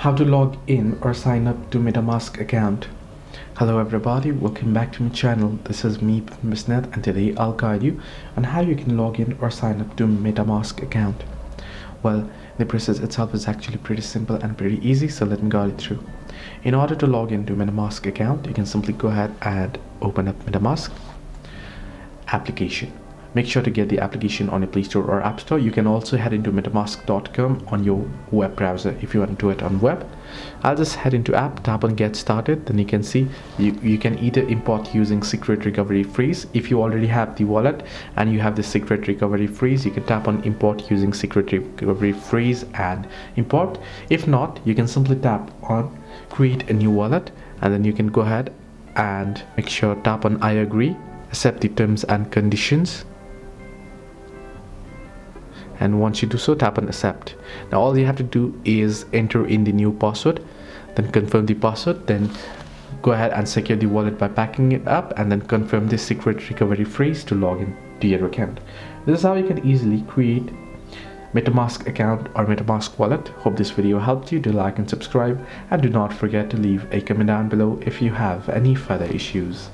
How to log in or sign up to MetaMask account. Hello everybody, welcome back to my channel. This is me, Misnet, and today I'll guide you on how you can log in or sign up to MetaMask account. Well, the process itself is actually pretty simple and pretty easy, so let me guide you through. In order to log into MetaMask account, you can simply go ahead and open up MetaMask application. Make sure to get the application on your Play Store or App Store. You can also head into metamask.com on your web browser if you want to do it on web. I'll just head into app, tap on get started. Then you can see you can either import using secret recovery freeze. If you already have the wallet and you have the secret recovery freeze, you can tap on import using secret recovery freeze and import. If not, you can simply tap on create a new wallet, and then you can go ahead and make sure tap on I agree, accept the terms and conditions. And once you do so, tap on accept. Now all you have to do is enter in the new password, then confirm the password, then go ahead and secure the wallet by backing it up, and then confirm the secret recovery phrase to log in to your account. This is how you can easily create MetaMask account or MetaMask wallet. Hope this video helped you. Do like and subscribe, and do not forget to leave a comment down below if you have any further issues.